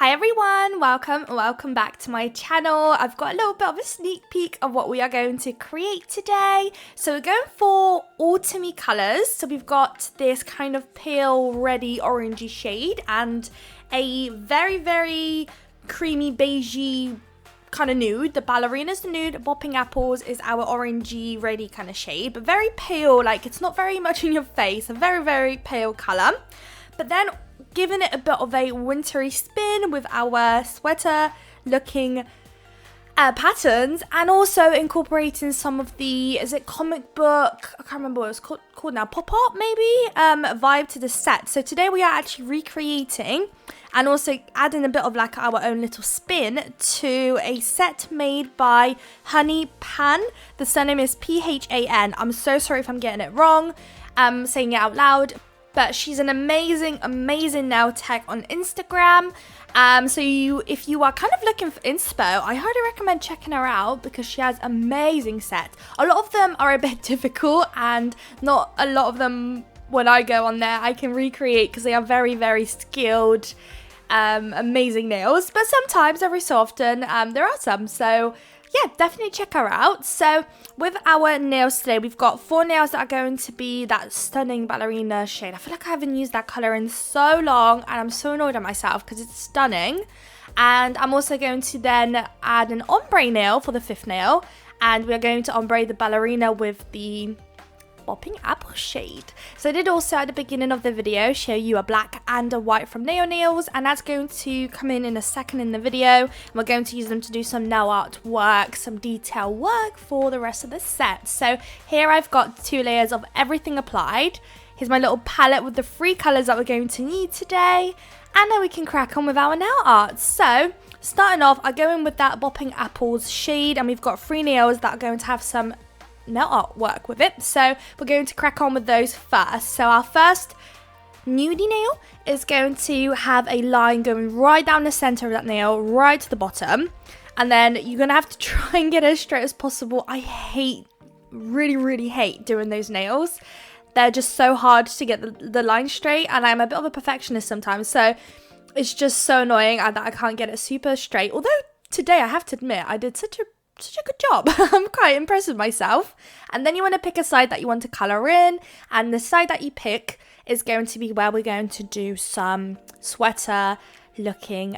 Hi everyone, welcome back to my channel. I've got a little bit of a sneak peek of what we are going to create today. So we're going for autumny colours. So we've got this kind of pale reddy orangey shade and a very creamy beigey kind of nude. The ballerina's the nude, bopping apples is our orangey reddy kind of shade, but very pale, like it's not very much in your face, a very pale colour. But then giving it a bit of a wintry spin with our sweater looking patterns, and also incorporating some of the, is it comic book, I can't remember what it's called now, pop-up maybe, vibe to the set. So today we are actually recreating and also adding a bit of like our own little spin to a set made by Honey Pan. The surname is P-H-A-N. I'm so sorry if I'm getting it wrong, saying it out loud. But she's an amazing nail tech on Instagram. So if you are kind of looking for inspo, I highly recommend checking her out because she has amazing sets. A lot of them are a bit difficult, and not a lot of them, when I go on there, I can recreate because they are very skilled, amazing nails. But sometimes, every so often, there are some. So yeah, definitely check her out. So with our nails today, we've got 4 nails that are going to be that stunning ballerina shade. I feel like I haven't used that colour in so long, and I'm so annoyed at myself because it's stunning. And I'm also going to then add an ombre nail for the 5th nail, and we're going to ombre the ballerina with the bopping apple shade. So I did also at the beginning of the video show you a black and a white from Nail Nails, and that's going to come in a second in the video, and we're going to use them to do some nail art work, some detail work for the rest of the set. So here I've got 2 layers of everything applied. Here's my little palette with the 3 colours that we're going to need today, and then we can crack on with our nail art. So starting off, I go in with that bopping apples shade, and we've got 3 nails that are going to have some nail art work with it, so we're going to crack on with those first. So our first nudie nail is going to have a line going right down the center of that nail, right to the bottom, and then you're gonna have to try and get it as straight as possible. I really hate doing those nails. They're just so hard to get the line straight, and I'm a bit of a perfectionist sometimes, so it's just so annoying that I can't get it super straight. Although today I have to admit I did such a good job. I'm quite impressed with myself. And then you want to pick a side that you want to colour in, and the side that you pick is going to be where we're going to do some sweater looking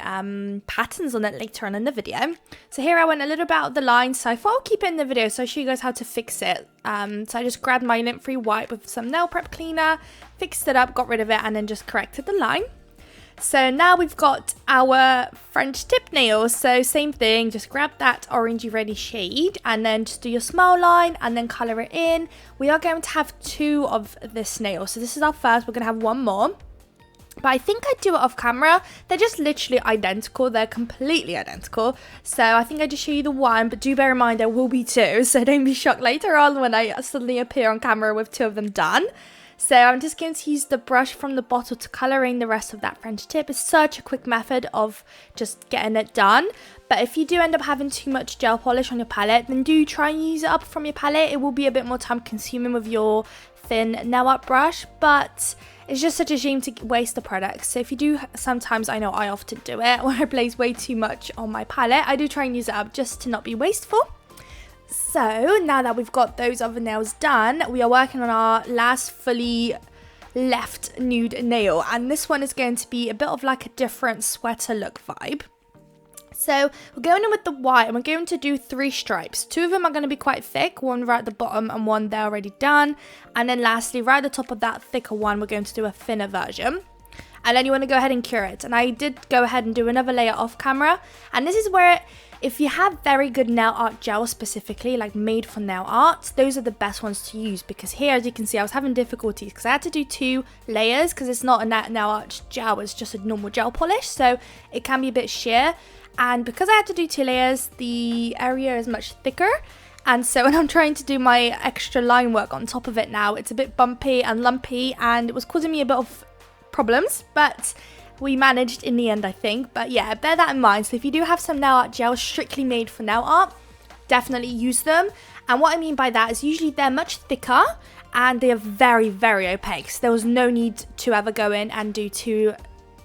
patterns on it later on in the video. So here I went a little bit out of the line, so I thought I'll keep it in the video so I'll show you guys how to fix it. So I just grabbed my lint-free wipe with some nail prep cleaner, fixed it up, got rid of it, and then just corrected the line. So now we've got our French tip nails. So same thing, just grab that orangey reddy shade and then just do your smile line and then colour it in. We are going to have 2 of this nail. So this is our first, we're going to have 1 more. But I think I'd do it off camera. They're just literally identical. They're completely identical. So I think I just show you the 1, but do bear in mind there will be 2. So don't be shocked later on when I suddenly appear on camera with 2 of them done. So I'm just going to use the brush from the bottle to colour in the rest of that French tip. It's such a quick method of just getting it done. But if you do end up having too much gel polish on your palette, then do try and use it up from your palette. It will be a bit more time consuming with your thin nail art brush, but it's just such a shame to waste the product. So if you do, sometimes, I know I often do it, when I place way too much on my palette, I do try and use it up just to not be wasteful. So now that we've got those other nails done, we are working on our last fully left nude nail, and this one is going to be a bit of like a different sweater look vibe. So we're going in with the white, and we're going to do 3 stripes. 2 of them are going to be quite thick, 1 right at the bottom and 1 there already done, and then lastly right at the top of that thicker one we're going to do a thinner version. And then you want to go ahead and cure it, and I did go ahead and do another layer off camera, and this is where if you have very good nail art gel specifically, like made for nail art, those are the best ones to use, because here, as you can see, I was having difficulties because I had to do 2 layers because it's not a nail art gel, it's just a normal gel polish, so it can be a bit sheer. And because I had to do 2 layers, the area is much thicker, and so when I'm trying to do my extra line work on top of it now, it's a bit bumpy and lumpy, and it was causing me a bit of problems, but we managed in the end, I think. But yeah, bear that in mind. So if you do have some nail art gels strictly made for nail art, definitely use them. And what I mean by that is usually they're much thicker and they are very opaque. So there was no need to ever go in and do 2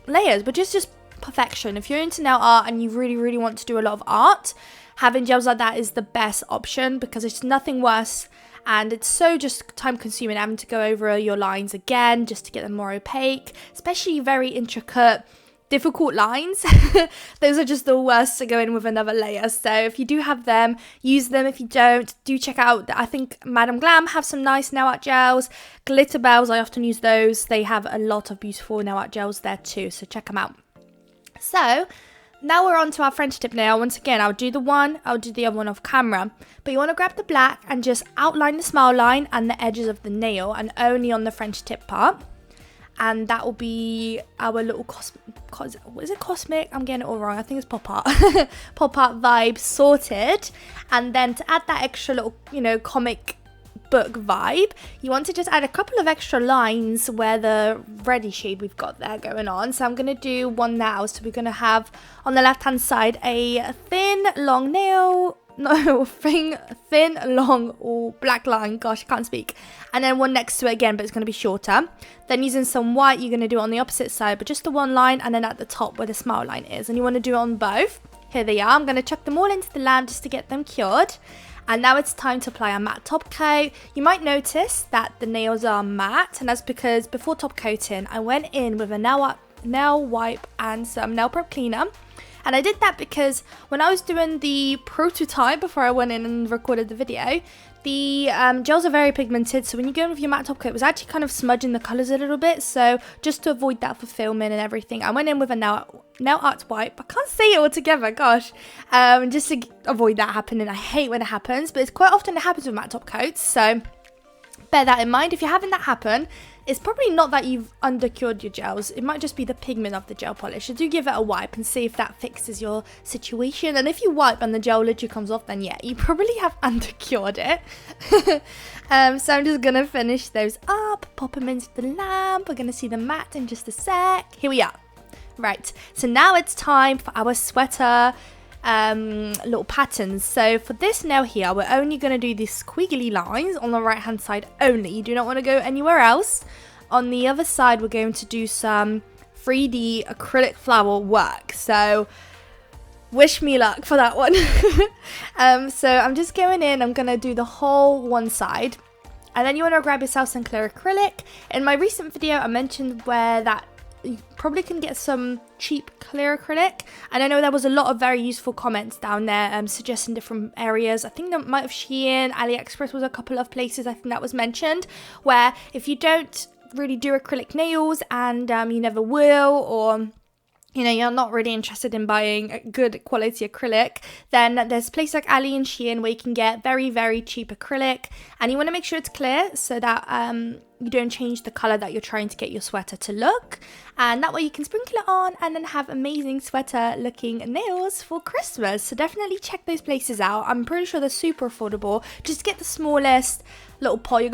layers, but just perfection. If you're into nail art and you really want to do a lot of art, having gels like that is the best option, because it's nothing worse and it's so just time consuming having to go over your lines again just to get them more opaque, especially very intricate, difficult lines. Those are just the worst to go in with another layer. So if you do have them, use them. If you don't, do check out, I think Madam Glam have some nice nail art gels. Glitter Bells, I often use those. They have a lot of beautiful nail art gels there too, so check them out. So now we're on to our French tip nail. Once again, I'll do the one, I'll do the other one off camera. But you want to grab the black and just outline the smile line and the edges of the nail, and only on the French tip part. And that will be our little is it cosmic? I'm getting it all wrong. I think it's pop art. Pop art vibe sorted. And then to add that extra little, comic book vibe, you want to just add a couple of extra lines where the reddy shade we've got there going on. So I'm going to do one now. So we're going to have on the left hand side a thin long nail, thin long or black line, gosh, I can't speak, and then one next to it again, but it's going to be shorter. Then using some white, you're going to do it on the opposite side, but just the one line, and then at the top where the smile line is, and you want to do it on both. Here they are. I'm going to chuck them all into the lamp just to get them cured. And now it's time to apply a matte top coat. You might notice that the nails are matte, and that's because before top coating, I went in with a nail wipe and some nail prep cleaner. And I did that because when I was doing the prototype before I went in and recorded the video, the gels are very pigmented, so when you go in with your matte top coat, it was actually kind of smudging the colours a little bit. So just to avoid that for filming and everything, I went in with a nail art wipe. I can't say it all together, gosh. Just to avoid that happening. I hate when it happens, but it's quite often it happens with matte top coats, so bear that in mind. If you're having that happen, it's probably not that you've undercured your gels. It might just be the pigment of the gel polish. So do give it a wipe and see if that fixes your situation. And if you wipe and the gel literally comes off, then yeah, you probably have undercured it. So I'm just going to finish those up, pop them into the lamp. We're going to see the matte in just a sec. Here we are. Right, so now it's time for our sweater little patterns. So for this nail here, we're only going to do these squiggly lines on the right hand side only. You do not want to go anywhere else. On the other side, we're going to do some 3D acrylic flower work, so wish me luck for that one. So I'm just going in, I'm going to do the whole one side, and then you want to grab yourself some clear acrylic. In my recent video, I mentioned where that you probably can get some cheap clear acrylic, and I know there was a lot of very useful comments down there suggesting different areas. I think there might have Shein, AliExpress was a couple of places I think that was mentioned, where if you don't really do acrylic nails and you never will, or you're not really interested in buying a good quality acrylic, then there's places like Ali and Shein where you can get very cheap acrylic, and you want to make sure it's clear so that you don't change the color that you're trying to get your sweater to look, and that way you can sprinkle it on and then have amazing sweater looking nails for Christmas. So definitely check those places out. I'm pretty sure they're super affordable. Just get the smallest little pot. It's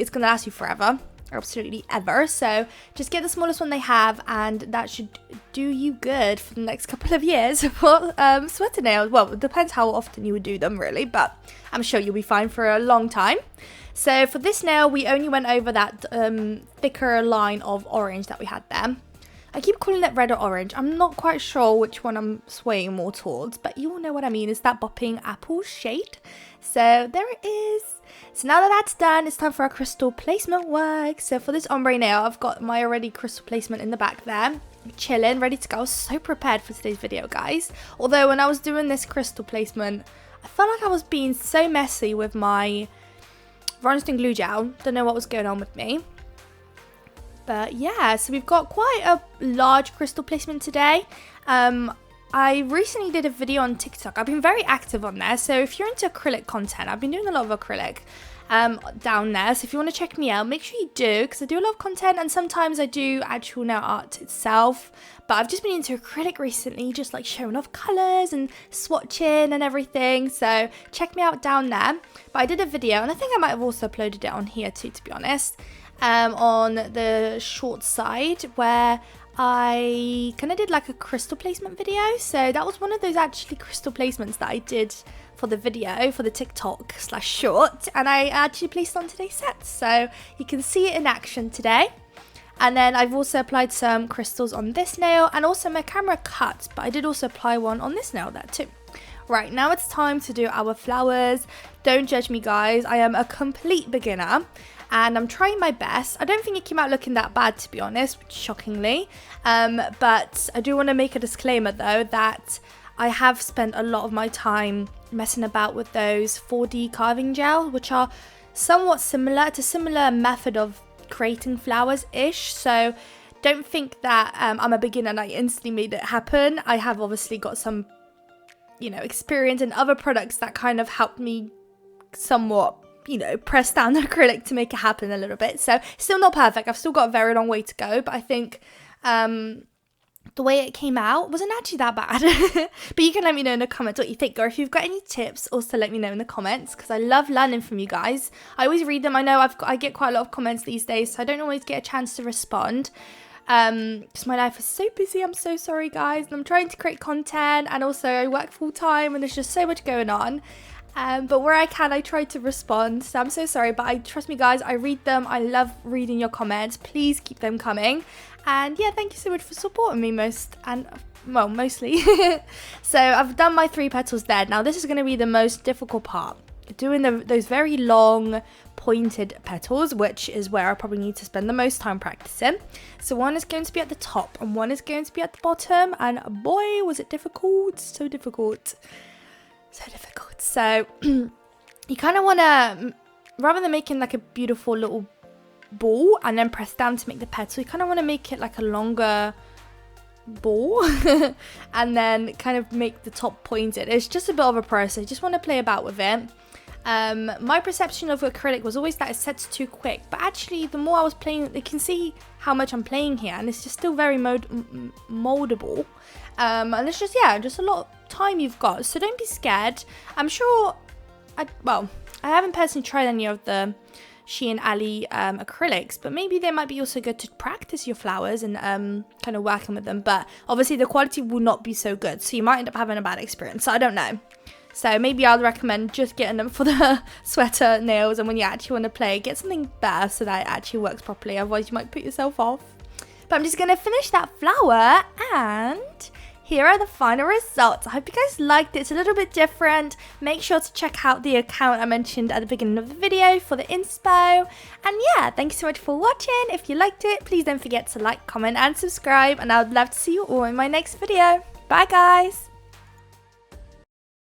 gonna last you forever, absolutely ever. So just get the smallest one they have, and that should do you good for the next couple of years for sweater nails. Well, it depends how often you would do them really, but I'm sure you'll be fine for a long time. So for this nail, we only went over that thicker line of orange that we had there. I keep calling it red or orange. I'm not quite sure which one I'm swaying more towards, but you all know what I mean. It's that bopping apple shade. So there it is. So now that that's done, it's time for our crystal placement work. So for this ombre nail, I've got my already crystal placement in the back there. Chilling, ready to go. I was so prepared for today's video, guys. Although when I was doing this crystal placement, I felt like I was being so messy with my Rhinestone glue gel. Don't know what was going on with me. But yeah, so we've got quite a large crystal placement today. I recently did a video on TikTok. I've been very active on there. So if you're into acrylic content, I've been doing a lot of acrylic down there. So if you want to check me out, make sure you do, because I do a lot of content, and sometimes I do actual nail art itself. But I've just been into acrylic recently, just like showing off colours and swatching and everything. So check me out down there. But I did a video, and I think I might have also uploaded it on here too, to be honest, on the short side, where I kind of did like a crystal placement video. So that was one of those actually crystal placements that I did for the video, for the TikTok/short, and I actually placed on today's set. So you can see it in action today. And then I've also applied some crystals on this nail, and also my camera cut, but I did also apply one on this nail there too. Right, now it's time to do our flowers. Don't judge me, guys. I am a complete beginner and I'm trying my best. I don't think it came out looking that bad, to be honest, shockingly. But I do want to make a disclaimer though that I have spent a lot of my time messing about with those 4D carving gel, which are somewhat similar. It's a similar method of creating flowers-ish. So don't think that I'm a beginner and I instantly made it happen. I have obviously got some, you know, experience in other products that kind of helped me somewhat, you know, press down the acrylic to make it happen a little bit. So still not perfect. I've still got a very long way to go, but I think the way it came out wasn't actually that bad. But you can let me know in the comments what you think, or if you've got any tips, also let me know in the comments, because I love learning from you guys. I always read them. I know I get quite a lot of comments these days, so I don't always get a chance to respond. Because my life is so busy. I'm so sorry, guys, and I'm trying to create content, and also I work full time and there's just so much going on, but where I can I try to respond, so I'm so sorry, but trust me guys, I read them. I love reading your comments. Please keep them coming, and yeah, thank you so much for supporting me mostly. So I've done my 3 petals there. Now this is going to be the most difficult part, doing those very long pointed petals, which is where I probably need to spend the most time practicing. So one is going to be at the top and one is going to be at the bottom, and boy was it difficult. So difficult. So you kind of want to, rather than making like a beautiful little ball and then press down to make the petal, you kind of want to make it like a longer ball and then kind of make the top pointed. It's just a bit of a process. You just want to play about with it. My perception of acrylic was always that it sets too quick, but actually the more I was playing, you can see how much I'm playing here, and it's just still very moldable, and it's just, yeah, just a lot of time you've got, so don't be scared. I'm sure, I haven't personally tried any of the She and Ali acrylics, but maybe they might be also good to practice your flowers and kind of working with them, but obviously the quality will not be so good, so you might end up having a bad experience, so I don't know. So maybe I'll recommend just getting them for the sweater nails, and when you actually want to play, get something better so that it actually works properly, otherwise you might put yourself off. But I'm just going to finish that flower, and here are the final results. I hope you guys liked it. It's a little bit different. Make sure to check out the account I mentioned at the beginning of the video for the inspo. And yeah, thank you so much for watching. If you liked it, please don't forget to like, comment and subscribe, and I would love to see you all in my next video. Bye guys!